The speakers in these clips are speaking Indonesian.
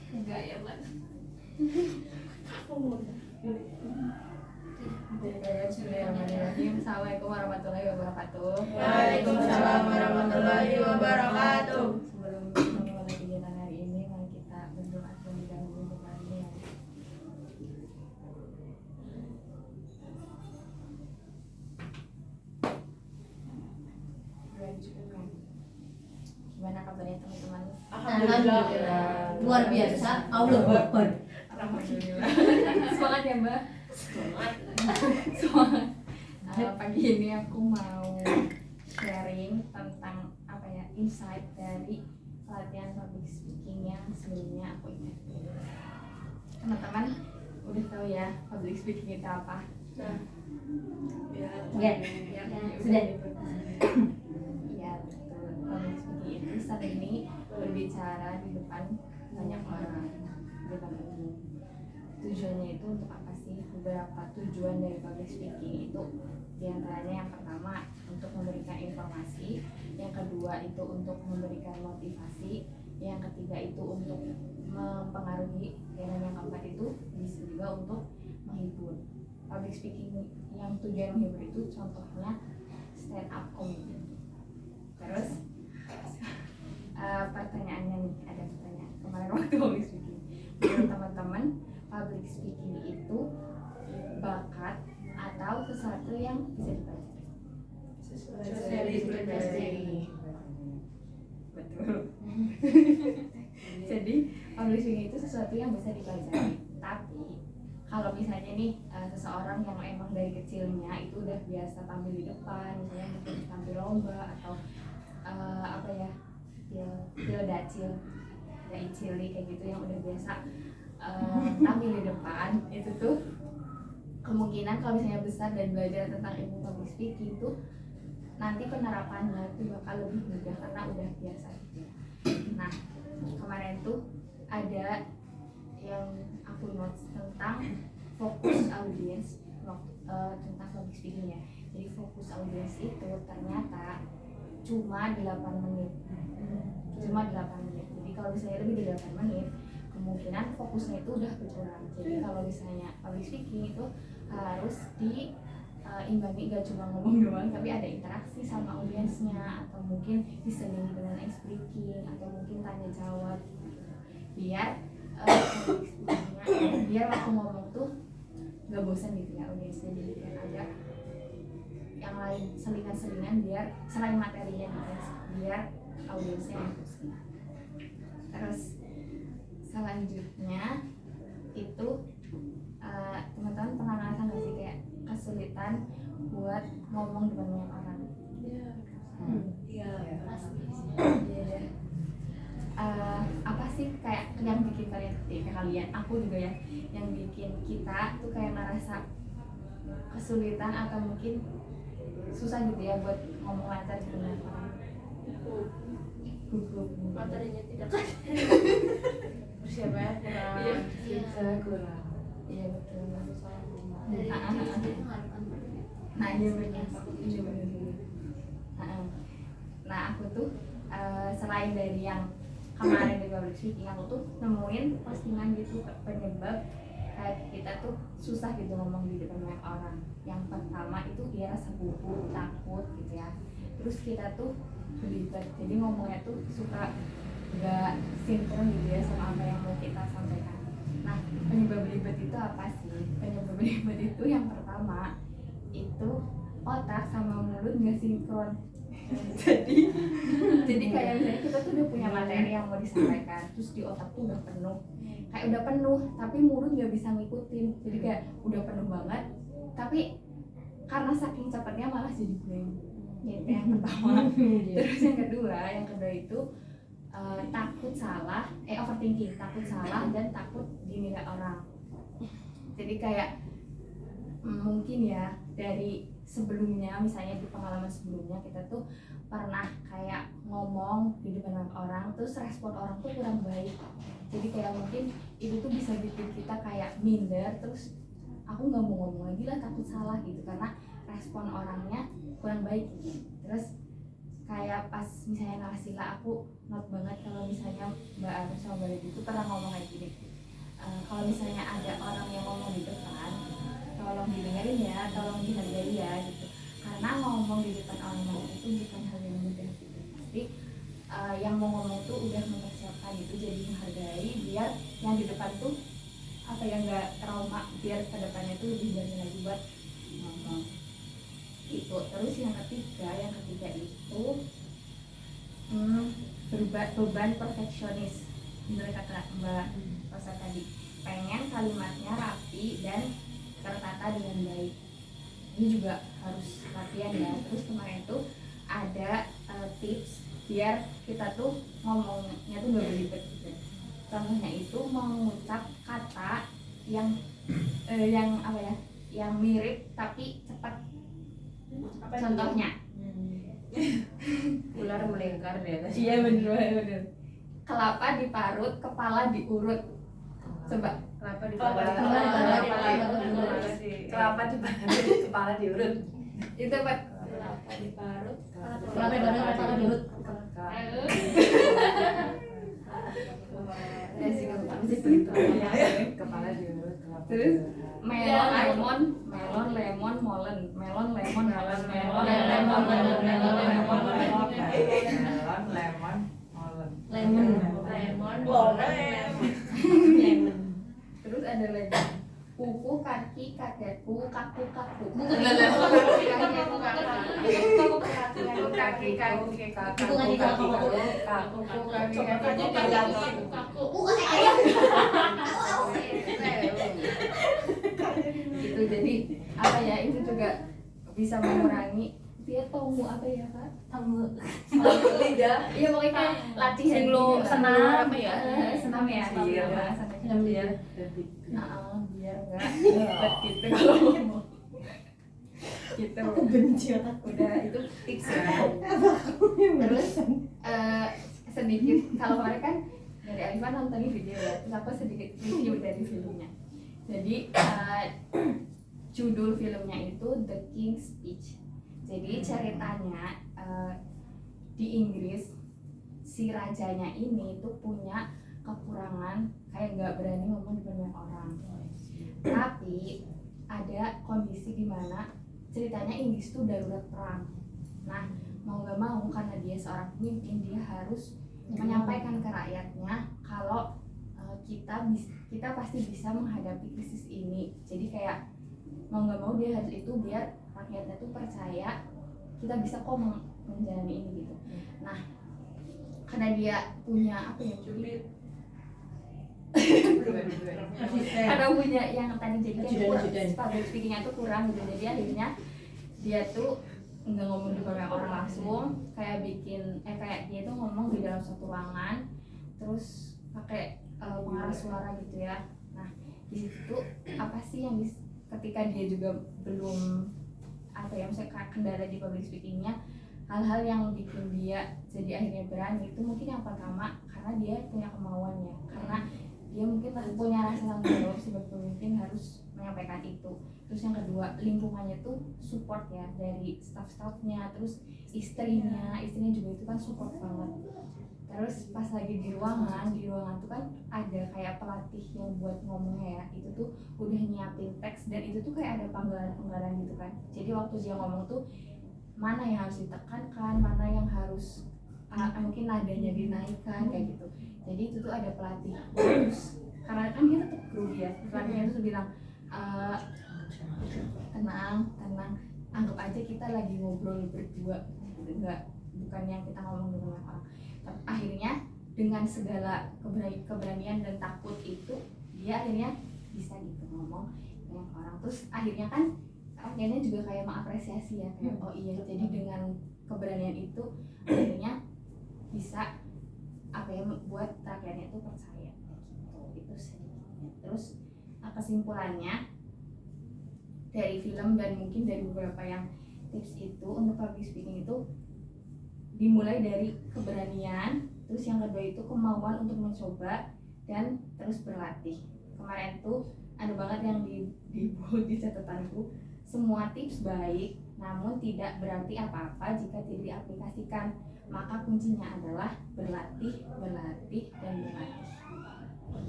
Enggak ya, Mbak. Bismillahirrahmanirrahim. Assalamualaikum warahmatullahi wabarakatuh. Waalaikumsalam warahmatullahi wabarakatuh. Sebelum kita memulai kegiatan hari ini, mari kita berdoa terlebih dahulu kepada Yang Gimana kabarnya teman-teman? Alhamdulillah. Luar biasa. Allahu Akbar. Alhamdulillah. Semangat ya Mbak. Semangat. Semangat. Pagi ini aku mau sharing tentang apa ya, insight dari pelatihan public speaking yang sebelumnya aku ikuti. Teman-teman udah tahu ya public speaking itu apa? Ya. Ya. Sudah. Ya betul. Public speaking itu saat ini berbicara di depan banyak orang, di depan umum. Tujuannya itu untuk apa sih? Beberapa tujuan dari public speaking itu diantaranya yang pertama untuk memberikan informasi, yang kedua itu untuk memberikan motivasi, yang ketiga itu untuk mempengaruhi, dan yang keempat itu bisa juga untuk menghibur. Public speaking yang tujuan menghibur itu contohnya stand up comedy. Terus pertanyaannya nih, ada pertanyaan kemarin waktu public speaking. Menurut teman-teman, public speaking itu bakat atau sesuatu yang bisa dipelajari? Betul. Jadi public speaking itu sesuatu yang bisa dipelajari. Tapi kalau misalnya nih seseorang yang emang dari kecilnya itu udah biasa tampil di depan, misalnya mungkin tampil lomba atau apa ya, dacil cili kayak gitu, yang udah biasa tampil di depan, itu tuh kemungkinan kalau misalnya besar dan belajar tentang ilmu public speaking itu nanti penerapannya itu bakal lebih mudah karena udah biasa gitu. Nah kemarin tuh ada yang aku notes tentang fokus audience tentang public speaking ya. Jadi fokus audience itu ternyata cuma 8 menit. Jadi kalau misalnya lebih dari 8 menit kemungkinan fokusnya itu udah berkurang. Jadi kalau misalnya public speaking itu harus diimbangi, gak cuma ngomong doang tapi ada interaksi sama audiensnya, atau mungkin diselingi dengan ice breaking, atau mungkin tanya jawab biar biar waktu ngomong tuh gak bosan gitu ya audiensnya. Jadi kan ada yang lain, selingan-selingan biar selain materinya gitu, biar audiensnya gak bosan. Terus selanjutnya itu teman-teman pernah ngerasa nggak sih kayak kesulitan buat ngomong depan banyak orang? Iya. Iya. Apa sih kayak yang bikin kalian, aku juga ya, yang bikin kita tuh kayak ngerasa kesulitan atau mungkin susah gitu ya buat ngomong lancar di depan orang? Gugup. Materinya tidak Persiapan kurang. Iya betul. Nah iya benar. Nah aku tuh selain dari yang kemarin di public speaking, aku tuh nemuin postingan gitu penyebab kayak kita tuh susah gitu ngomong di depan banyak orang. Yang pertama itu dia rasa gugup, takut gitu ya. Terus kita tuh belibet, jadi ngomongnya tuh suka gak sinkron gitu ya sama apa yang mau kita sampaikan. Nah penyebab belibet itu apa sih? Penyebab belibet itu yang pertama itu otak sama mulut gak sinkron. jadi kayak misalnya kita tuh udah punya materi yang mau disampaikan, terus di otak tuh udah penuh, kayak udah penuh tapi mulut gak bisa ngikutin. Jadi kayak udah penuh banget tapi karena saking cepatnya malah jadi blank. Itu yang pertama. Terus yang kedua itu takut salah, overthinking, takut salah dan takut dinilai orang. Jadi kayak mungkin ya dari sebelumnya, misalnya di pengalaman sebelumnya kita tuh pernah kayak ngomong di depan orang terus respon orang tuh kurang baik. Jadi kayak mungkin itu tuh bisa bikin kita kayak minder, terus aku nggak mau ngomong lagi lah, takut salah gitu karena respon orangnya kurang baik gitu. Terus kayak pas misalnya Nalasila, aku not banget kalau misalnya Mbak Anu sama Mbak Lady itu pernah ngomong kayak gini. Kalau misalnya ada orang yang ngomong di depan, tolong didengarin ya, tolong dihargai ya gitu. Karena ngomong di depan orang lain itu bukan hal yang mudah gitu. Pasti yang mau ngomong tuh udah mempersiapkan itu, jadi menghargai biar yang di depan tuh apa ya, nggak trauma, biar kedepannya tuh lebih berani lagi buat ngomong itu. Terus yang ketiga itu beban perfeksionis. Bener kata Mbak Rosa tadi, pengen kalimatnya rapi dan tertata dengan baik. Ini juga harus latihan ya. Terus kemarin tuh ada tips biar kita tuh ngomongnya tuh gak berlibat gitu. Contohnya itu mengucap kata yang apa ya, yang mirip tapi cepat. Contohnya ular melingkar di atas. iya bener. Kelapa diparut, kepala diurut. Coba. Kelapa di Kelapa diparut, kepala diurut. Itu Pak. kelapa diparut, Kelapa diparut, kepala diurut. Kepala diurut. Terus melon, lemon, molen. Melon, lemon, molen. Melon, lemon, molen. Melon, lemon, molen. Lemon. Terus ada lagi kuku, kaki, kakekku, kaku. Itu jadi apa ya, itu juga bisa mengurangi dia tomu apa ya Kak? Tamu. Lidah. Iya pokoknya latihan Sing lo gitu. senam apa ya? Senam ya. Iya. Senam Biar biar enggak ribet gitu kalau ngomong. Gitu. aku benci otakku. Udah itu tips ya. Terus sedikit kalau kemarin kan dari Alifan nonton video ya, terus aku sedikit review dari filmnya. Jadi judul filmnya itu The King's Speech. Jadi ceritanya di Inggris si rajanya ini tuh punya kekurangan kayak nggak berani ngomong di depan banyak orang. Tapi ada kondisi di mana ceritanya Inggris tuh darurat perang. Nah mau nggak mau karena dia seorang pemimpin, dia harus menyampaikan ke rakyatnya kalau kita pasti bisa menghadapi krisis ini. Jadi kayak mau nggak mau dia harus itu biar rakyatnya tuh percaya kita bisa kok menjalani ini gitu. Nah karena dia punya apa ya, karena punya yang tadi jadi kayak public speakingnya tuh kurang gitu, jadi akhirnya dia tuh nggak ngomong di depan orang langsung, kayak bikin kayak dia tuh ngomong di dalam satu ruangan terus pakai pengarah suara gitu ya. Nah di situ apa sih yang ketika dia juga belum apa ya, misalnya kendala di public speakingnya, hal-hal yang bikin dia jadi akhirnya berani itu mungkin yang pertama karena dia punya kemauan ya, karena dia mungkin punya rasa tanggung jawab sebagai pemimpin harus menyampaikan itu. Terus yang kedua lingkungannya tuh support ya, dari staff-staffnya, terus istrinya juga itu kan support banget. Terus pas lagi di ruangan tuh kan ada kayak pelatih yang buat ngomongnya ya, itu tuh udah nyiapin teks dan itu tuh kayak ada panggalan gitu kan. Jadi waktu dia ngomong tuh mana yang harus ditekankan, mana yang harus mungkin nadanya dinaikkan kayak gitu. Jadi itu tuh ada pelatih. Terus karena kan dia tetap grogi ya, pelatihnya tuh bilang tenang, anggap aja kita lagi ngobrol berdua, bukan yang kita ngomong dengan orang. Akhirnya dengan segala keberanian dan takut itu dia akhirnya bisa gitu ngomong dengan orang. Terus akhirnya kan rakyatnya juga kayak mengapresiasi ya, kayak oh iya, jadi dengan keberanian itu akhirnya bisa apa ya, membuat rakyatnya itu percaya gitu. Itu sedikitnya. Terus kesimpulannya dari film dan mungkin dari beberapa yang tips itu untuk public speaking itu dimulai dari keberanian, terus yang kedua itu kemauan untuk mencoba dan terus berlatih. Kemarin tuh ada banget yang di catatanku, semua tips baik, namun tidak berarti apa-apa jika tidak diaplikasikan. Maka kuncinya adalah berlatih, berlatih, dan berlatih.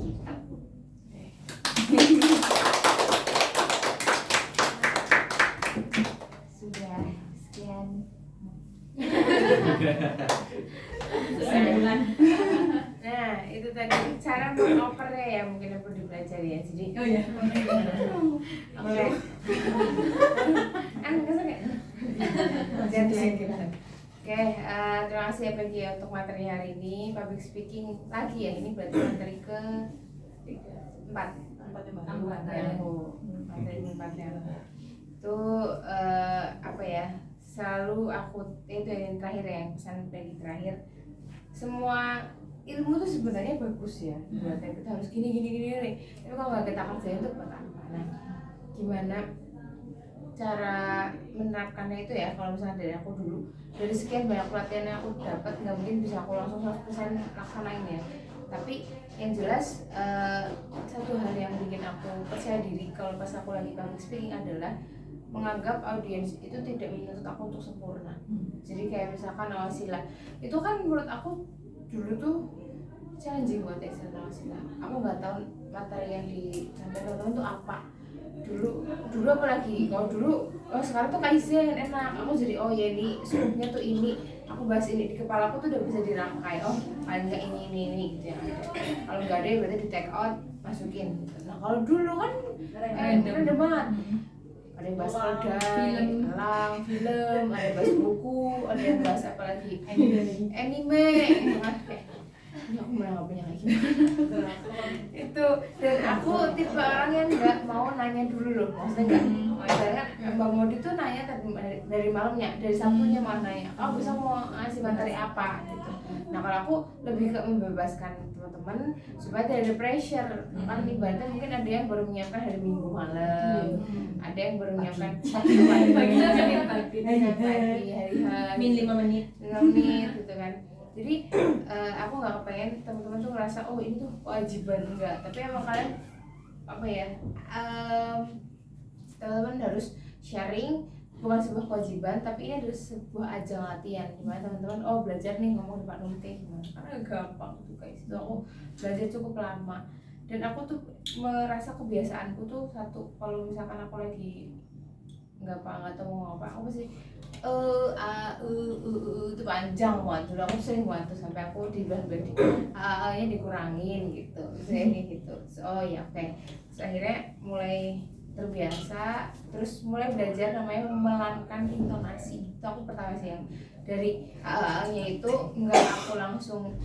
Gitu. Sudah sekian. Nah, itu tadi cara mengopernya ya mungkin yang perlu dipelajari ya. Jadi Oh iya. oke. Kan kesel ya? Jangan gitu. Oke, terima kasih ya Peggy ya untuk materi hari ini. Public speaking lagi ya, ini berarti materi ke 4 ya. Materi keempat ya. Itu apa ya? Selalu aku itu yang terakhir ya, yang pesan Peggy terakhir. Semua ilmu tuh sebenarnya bagus ya buat kita harus gini nih. Tapi kalau nggak kita kerjain itu buat apa? Nah, gimana cara menerapkannya itu ya? Kalau misalnya dari aku dulu, dari sekian banyak pelatihan yang aku dapat, nggak mungkin bisa aku langsung 100% laksanain ya. Tapi yang jelas satu hal yang bikin aku percaya diri kalau pas aku lagi public speaking adalah menganggap audiens itu tidak menuntut aku untuk sempurna. Jadi kayak misalkan Nawasilah, itu kan menurut aku dulu tuh challenging buat Excel Nawasilah. Aku nggak tahu materi yang disampaikan teman-teman tuh apa. Dulu apalagi kalau dulu, sekarang tuh Kaizen enak. Aku jadi oh ya ini skupnya tuh ini, aku bahas ini di kepala aku tuh udah bisa dirangkai. Oh paling nggak ini gitu ya. Kalau nggak ada ya berarti di take out masukin. Gitu. Nah kalau dulu kan random banget. Ada yang bahas kedai, elang, film, ada yang bahas buku, ada yang bahas apa lagi? Anime. Ini aku malah gak punya kayak gimana. Itu, dan aku tipe orang yang gak mau nanya dulu loh. Maksudnya misalnya Mbak Modi tuh nanya dari malamnya, dari Sabtunya malah nanya, kamu bisa mau ngasih materi apa gitu. Nah kalau aku lebih ke membebaskan teman-teman supaya tidak ada pressure. Kan ibaratnya mungkin ada yang baru menyiapkan hari Minggu malam, ada yang baru menyiapkan pagi, hari Min 5 menit gitu kan. Jadi aku nggak kepengen teman-teman tuh ngerasa oh ini tuh kewajiban, enggak. Tapi emang kalian apa ya, teman-teman harus sharing, bukan sebuah kewajiban, tapi ini adalah sebuah ajang latihan gimana teman-teman belajar nih ngomong depan umum kayak gimana, karena gampang tuh guys. Itu aku belajar cukup lama dan aku tuh merasa kebiasaanku tuh satu, kalau misalkan aku lagi nggak tahu mau apa, aku pasti itu panjang banget. Dulu aku sering banget tuh sampai aku dibilang-bilang nya dikurangin gitu, kayak gitu. Oh ya oke. Terus akhirnya mulai terbiasa, terus mulai belajar namanya memelankan intonasi. Itu aku pertama sih yang dari nya itu nggak aku langsung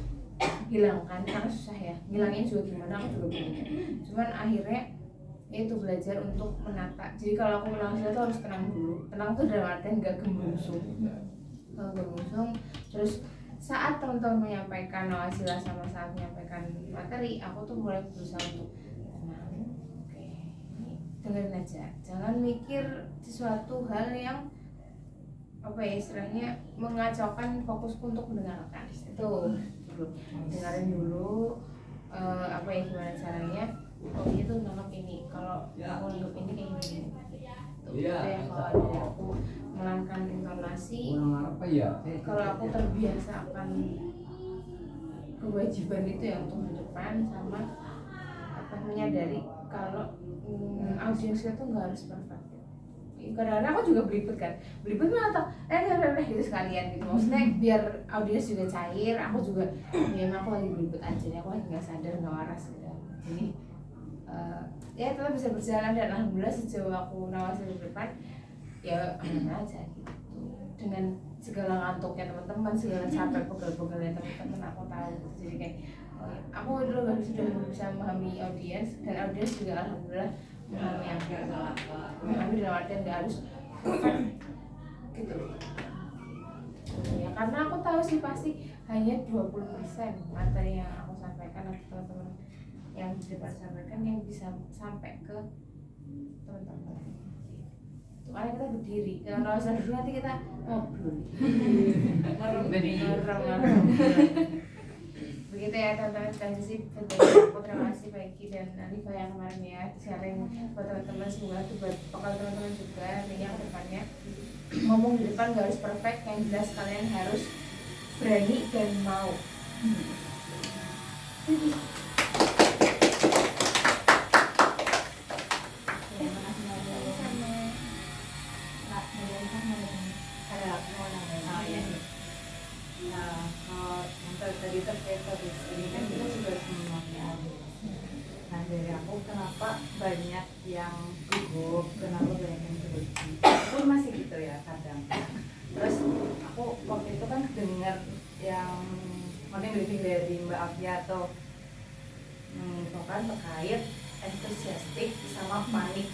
hilangkan karena susah ya, ngilangin juga gimana aku juga bingung. Cuman akhirnya itu belajar untuk menata. Jadi kalau aku ulang itu harus tenang dulu. Tenang tuh dalam artian nggak gemusung. Terus saat teman-teman menyampaikan Nawasilah sama saat menyampaikan materi, aku tuh mulai berusaha untuk tenang. Oke, ini dengerin aja. Jangan mikir sesuatu hal yang apa ya istilahnya mengacaukan fokusku untuk mendengarkan. Itu dulu. Dengerin dulu apa ya gimana caranya. Oh itu nangkep ini, kalau aku nangkep ini kayak gini ya. Kalau dari aku melankan intonasi, kalau aku terbiasa akan kewajiban itu ya untuk di depan, sama apa menyadari kalau audiens itu nggak harus perfect. Kadang-kadang aku juga belibet malah gitu sekalian gitu, maksudnya biar audiens juga cair, aku juga ya emang aku lagi belibet aja, aku lagi nggak sadar nggak waras gitu. Jadi ya tetap bisa berjalan dan alhamdulillah sejauh aku Nawasilah di depan ya aman aja gitu, dengan segala ngantuknya teman-teman, segala capek pegel-pegelnya teman-teman aku tahu gitu. Jadi kayak aku dulu sudah bisa memahami audiens dan audiens juga alhamdulillah memahami aku, memahami dalam artian nggak harus gitu ya, karena aku tahu sih pasti hanya 20% materi yang aku sampaikan atau teman-teman yang di depan sampaikan yang bisa sampai ke teman-teman. Itu karena kita berdiri, kalau dulu nanti kita ngobrol, ngerem. Begitu gitu ya teman-teman, dan sih aku terima kasih Peggy dan Alifa yang kemarin ya sharing buat teman-teman, semoga itu buat bakal teman-teman juga nantinya ke depannya. Ngomong di depan gak harus perfect, yang jelas kalian harus berani dan mau. Ada aku mau nambahin. Nah, kalau untuk tadi terkait topik ini kan kita juga semuanya audiens. Nah, dari aku kenapa banyak yang gugup, kenapa banyak yang grogi, aku masih gitu ya kadang. Terus aku waktu itu kan dengar yang motif briefing dari Mbak Afia atau menginfokan terkait entusiastik sama panik.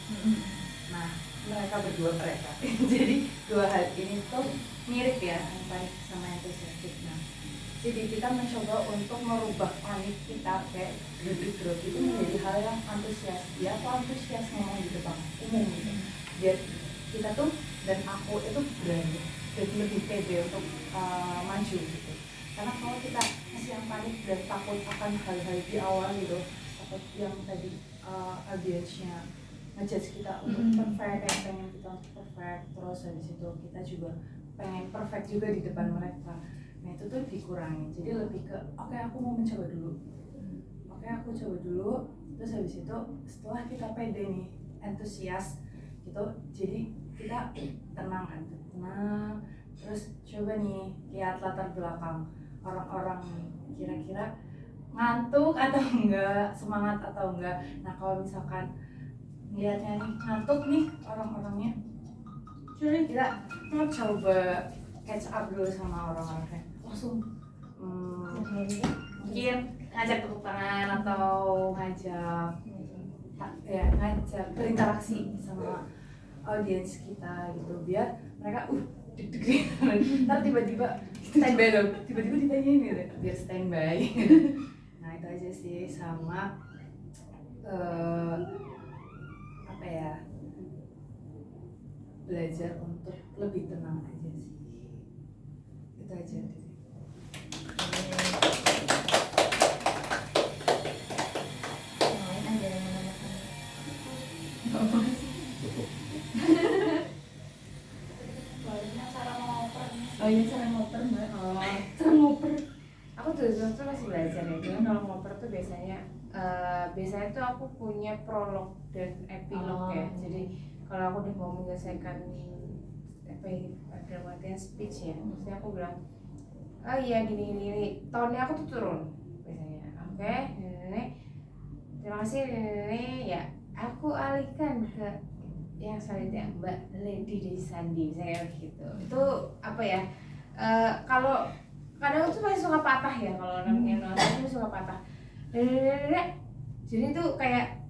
Nah, mereka jadi dua hal ini tuh mirip ya, panik sama entusiastik. Nah, jadi kita mencoba untuk merubah panik kita kayak grogi itu menjadi hal yang antusias. Dia aku antusias ngomong di depan umum gitu, biar kita tuh dan aku itu berani jadi lebih pede untuk maju gitu. Karena kalau kita masih yang panik dan takut akan hal-hal di awal gitu, takut yang tadi audiensnya ngejudge kita untuk perfect, yang pengen kita untuk perfect, terus habis itu kita juga pengen perfect juga di depan mereka. Nah itu tuh dikurangin, jadi lebih ke oke, aku mau mencoba dulu, oke, aku coba dulu, terus habis itu setelah kita pede nih, antusias gitu, jadi kita tenang kan, tenang, terus coba nih lihat latar belakang orang-orang kira-kira ngantuk atau enggak, semangat atau enggak. Nah kalau misalkan lihatnya nih ngantuk nih orang-orangnya, kita mau coba catch up dulu sama orang-orangnya, langsung mungkin ngajak tepuk tangan atau ngajak berinteraksi sama audiens kita gitu, biar mereka deg-degan. Ntar tiba-tiba standby dong, tiba-tiba ditanyain gitu, biar standby. Nah itu aja sih, sama apa ya, belajar untuk lebih tenang aja sih, itu aja sih. Yang lain ada yang menanyakan? Oh iya, cara ngoper mbak. Cara ngoper. Aku tuh masih belajar ya. Jadi kalau ngoper tuh biasanya tuh aku punya prolog dan epilog ya. Jadi kalau aku udah mau menyelesaikan apa ya, dalam artian speech ya, maksudnya aku bilang, oh iya gini, tonnya aku tuh turun biasanya. Oke, terima kasih ya. Aku alihkan ke yang selanjutnya, Mbak Lady Desandi, misalnya gitu. Itu apa ya? Kalau kadang tuh masih suka patah ya, kalau namanya nonton itu suka patah. Jadi tuh kayak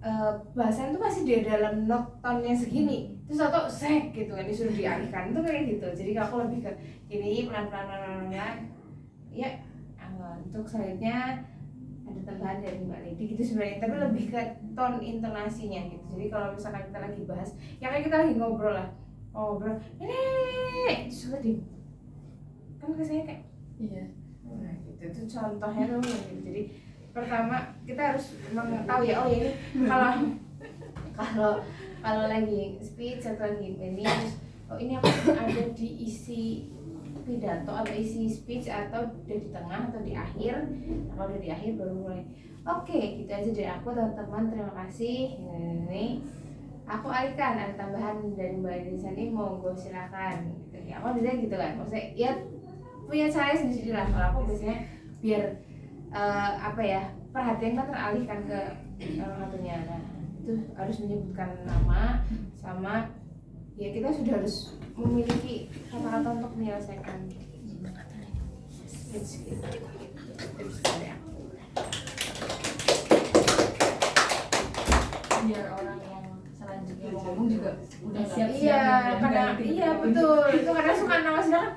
bahasan tuh masih di dalam note tone-nya segini, terus atau sek gitu kan, disuruh dialihkan itu kayak gitu. Jadi aku lebih ke gini pelan-pelan ya. Untuk selanjutnya ada tambahan dari Mbak Lady gitu sebenarnya, tapi lebih ke tone intonasinya gitu. Jadi kalau misalkan kita lagi bahas, ya kayak kita lagi ngobrol ini suka di kan saya kayak Iya. nah gitu, itu contohnya tuh gitu. Jadi pertama kita harus mengetahui ya, oh ya ini kalau lagi speech atau lagi ini, oh ini aku ada di isi pidato atau isi speech atau di tengah atau di akhir. Nah, kalau udah di akhir baru mulai. Oke, gitu aja dari aku teman-teman, terima kasih. Ini aku alihkan, ada tambahan dari Mbak Desani, monggo silakan. Gitu ya, aku biasanya gitu kan, maksudnya ya punya cara sendiri lah. Kalau aku biasanya biar apa ya, perhatian kan teralihkan ke orang satunya. Nah itu harus menyebutkan nama sama ya, kita sudah harus memiliki kata-kata untuk menyelesaikan speech gitu. Tips dari aku. Biar orang yang selanjutnya mau ngomong juga udah siap-siap. Iya, ya, kadang biar iya betul. Itu kadang suka nama sedangkan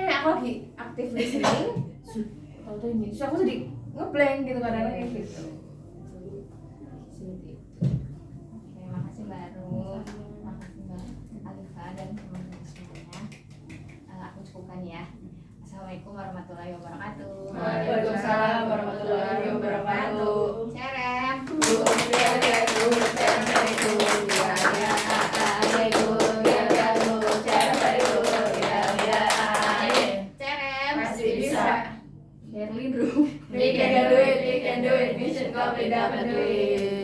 aku lagi aktif listening. Tahu ini, terus aku jadi ngeblank gitu kadang kayak gitu. Seperti itu. Oke, makasih Mbak Aru, makasih Mbak Alifa dan teman-teman semuanya. Aku cukupkan ya. Assalamualaikum warahmatullahi wabarakatuh. Waalaikumsalam warahmatullahi Aduh.